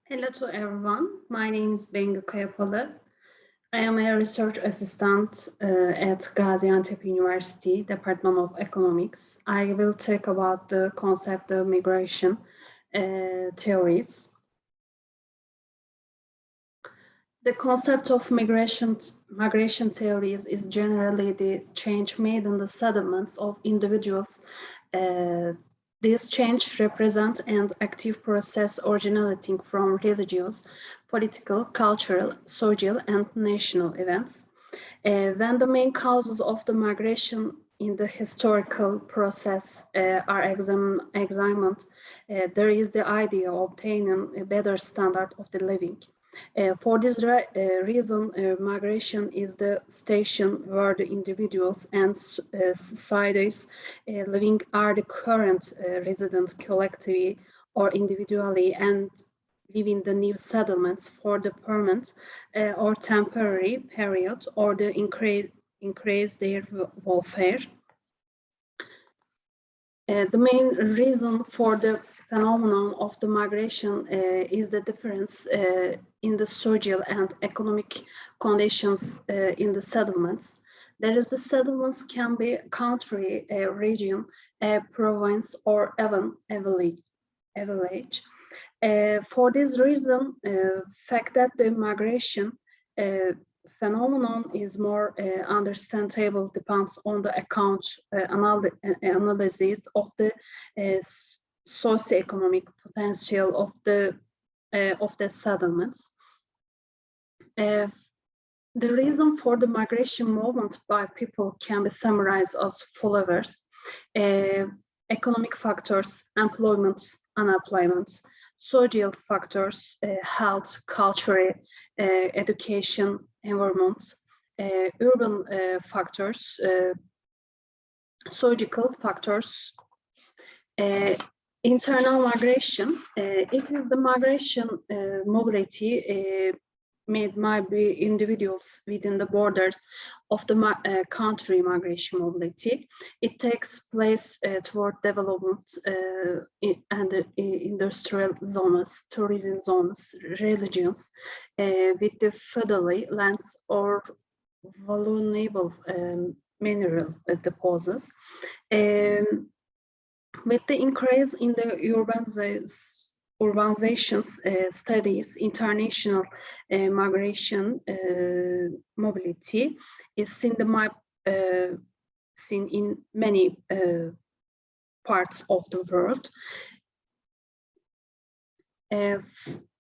Hello to everyone. My name is Bengü Kayapalı. I am a research assistant at Gaziantep University, Department of Economics. I will talk about the concept of migration theories. The concept of migration theories is generally the change made in the settlements of individuals. This change represents an active process originating from religious, political, cultural, social, and national events. When the main causes of the migration in the historical process are examined, there is the idea of obtaining a better standard of the living. For this reason, migration is the station where the individuals and societies living are the current resident collectively or individually and live in the new settlements for the permanent or temporary period or the increase their welfare. The main reason for the phenomenon of the migration is the difference in the social and economic conditions in the settlements. That is, the settlements can be a country, a region, a province, or even a village. For this reason, fact that the migration phenomenon is more understandable depends on the analysis of the socioeconomic potential of the settlements. The reason for the migration movement by people can be summarized as follows: economic factors, employment, unemployment; social factors, health, culture, education, environment; urban factors, social factors. Internal migration, it is the migration mobility made by individuals within the borders of the country. Migration mobility, it takes place toward development and industrial zones, tourism zones, regions with the federally lands or vulnerable mineral deposits. With the increase in the urbanization studies, international migration mobility is seen in many parts of the world.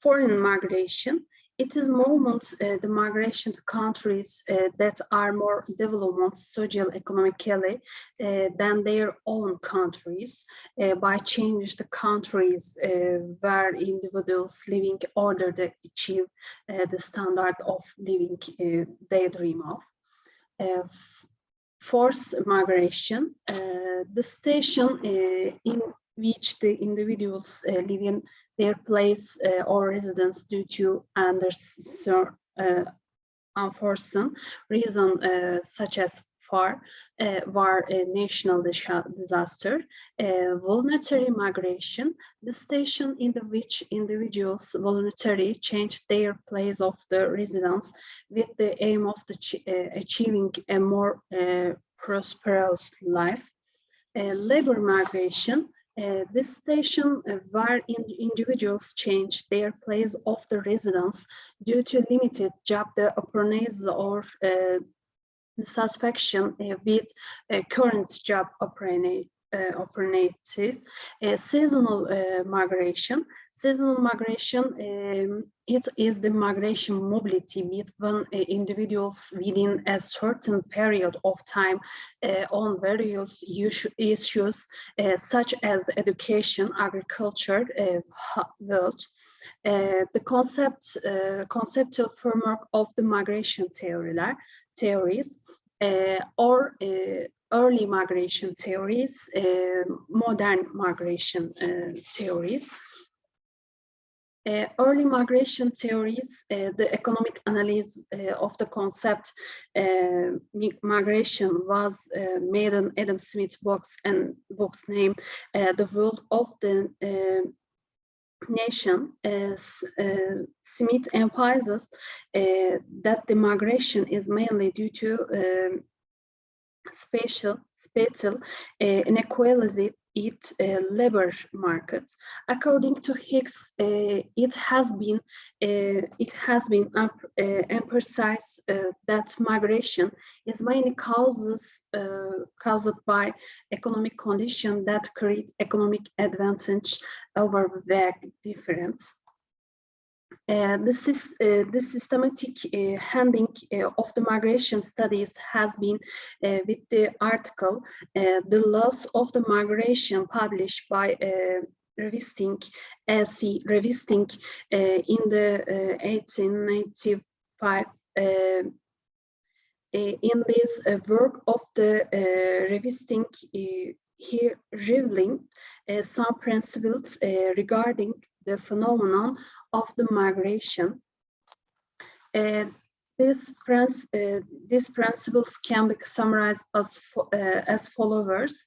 Foreign migration, it is movement, the migration to countries that are more developed socio-economically than their own countries by changing the countries where individuals living in order to achieve the standard of living they dream of. Forced migration, the station in which the individuals live in their place or residence due to unforeseen reasons such as war, national disaster. Voluntary migration, the station in which individuals voluntarily change their place of the residence with the aim of achieving a more prosperous life. Labor migration, this station where individuals change their place of the residence due to limited job opportunities or dissatisfaction with current job opportunities. Seasonal migration. Seasonal migration, it is the migration mobility between individuals within a certain period of time on various issues such as education, agriculture, wealth. The conceptual framework of the migration theories or early migration theories, modern migration theories. Early migration theories, the economic analysis of the concept migration was made in Adam Smith's book's name, The World of the nation, Smith emphasizes that the migration is mainly due to spatial inequality in labor market. According to Hicks, it has been emphasized that migration is mainly caused by economic conditions that create economic advantage over vague difference. This systematic handling of the migration studies has been with the article The Loss of the Migration, published by Revisting in the 1895. In this work of the Revisting, he revealing some principles regarding the phenomenon of the migration. These principles can be summarized as follows.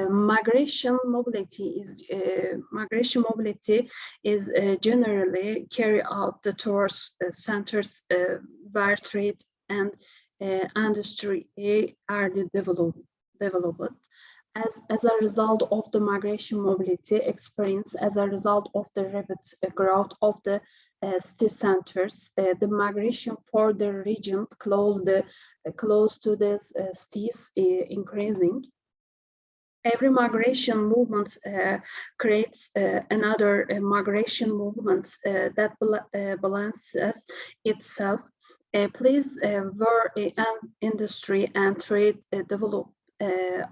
Migration mobility is generally carried out towards centers where trade and industry are developed. As a result of the migration mobility experience, as a result of the rapid growth of the city centers, the migration for the regions close to the cities increasing. Every migration movement creates another migration movement that balances itself. Place where industry and trade develop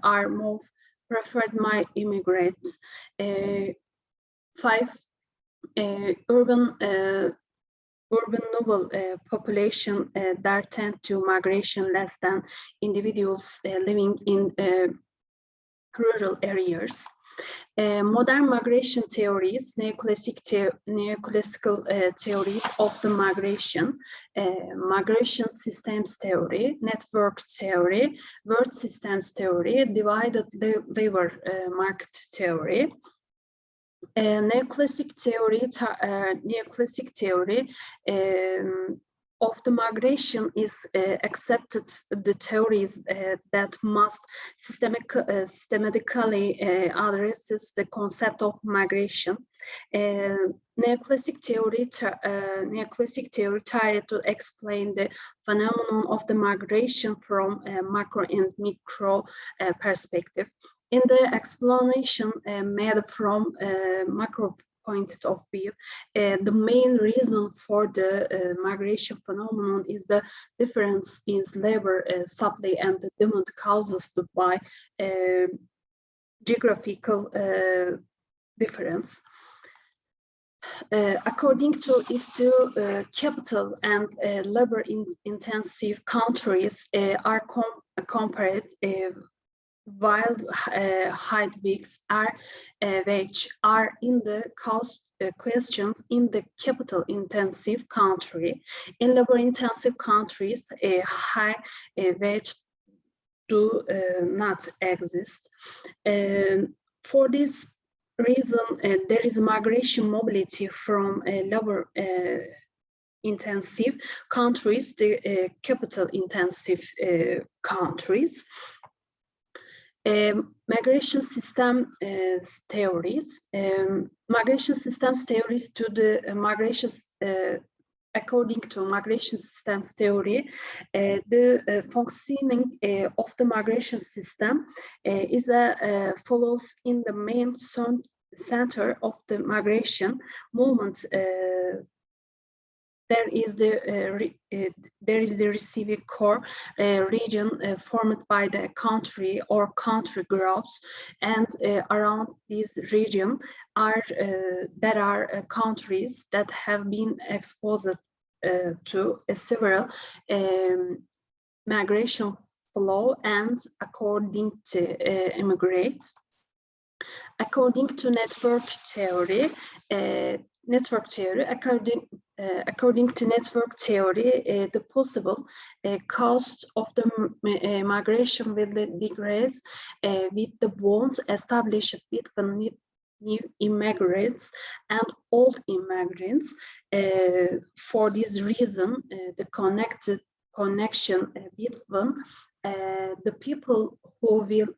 are more preferred by immigrants. 5. Urban noble population that tend to migration less than individuals living in rural areas. Modern migration theories, neoclassical theories of the migration, migration systems theory, network theory, world systems theory, divided labor market theory. Neoclassic theory of the migration is accepted the theories that must systematically addresses the concept of migration. Neoclassic theory tried to explain the phenomenon of the migration from a macro and micro perspective. In the explanation made from macro point of view, the main reason for the migration phenomenon is the difference in labor supply and the demand caused by geographical difference. According to ICEBTS, capital and labor-intensive countries are compared, while Heidegger's wage are in the cost questions in the capital-intensive country. In labor-intensive countries, a high wage do not exist. For this reason, there is migration mobility from labor-intensive countries to capital-intensive countries. Migration system theories. Migration systems theories to the migration. According to migration systems theory, the functioning of the migration system is follows in the main center of the migration movement. There is the receiving core region formed by the country or country groups, and around this region there are countries that have been exposed to several migration flow and according to immigrate. According to network theory, according to network theory, the possible cost of the migration will decrease with the bond established between new immigrants and old immigrants. For this reason, the connection between the people who will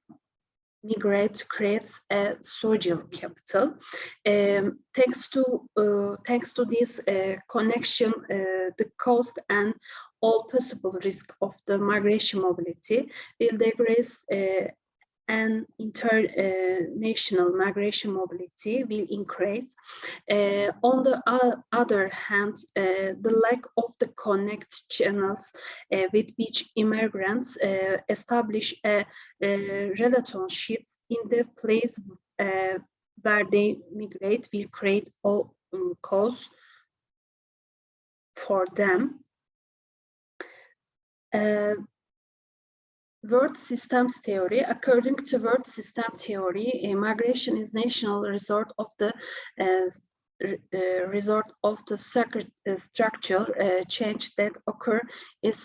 migrate creates a social capital. Thanks to this connection, the cost and all possible risk of the migration mobility will decrease, and international migration mobility will increase. On the other hand, the lack of the connect channels with which immigrants establish relationships in the place where they migrate will create a cause for them. World systems theory. According to world system theory, migration is national result of the structural change that occur is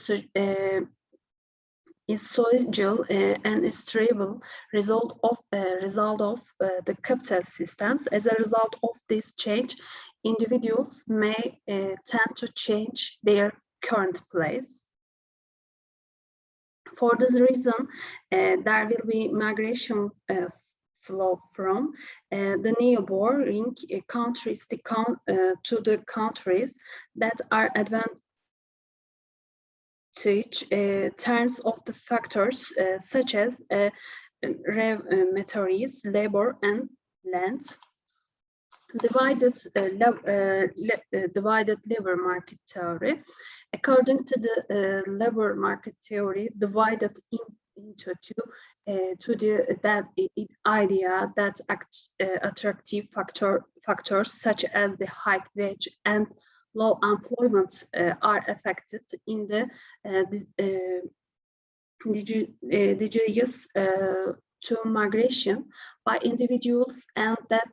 social and is stable result of the capital systems. As a result of this change, individuals may tend to change their current place. For this reason, there will be migration flow from the neighboring countries to the countries that are advantage terms of the factors such as materials, labor, and land. Divided labor market theory. According to the labor market theory, divided into two, idea that attractive factors such as the high wage and low employment are affected in the to migration by individuals, and that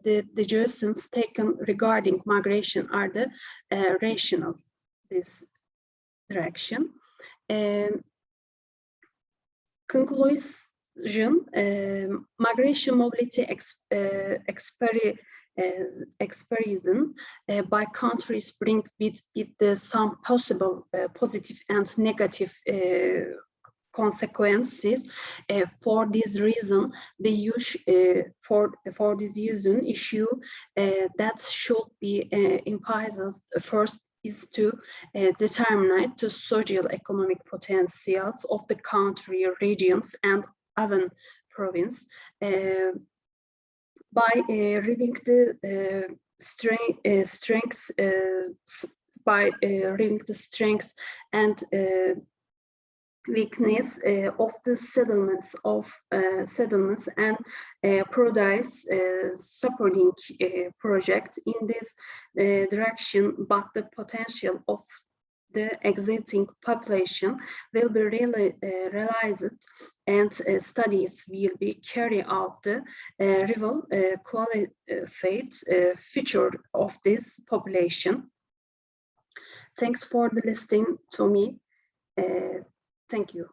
the decisions taken regarding migration are the rational this direction. Conclusion, migration mobility experienced by countries bring with it some possible positive and negative consequences. For this reason, the for this reason issue that should be emphasized first is to determine the social economic potentials of the country, regions, and even province by reviewing the strengths and weakness of the settlements and produce supporting project in this direction, but the potential of the existing population will be realized, and studies will be carried out the qualified feature of this population. Thanks for listening to me. Thank you.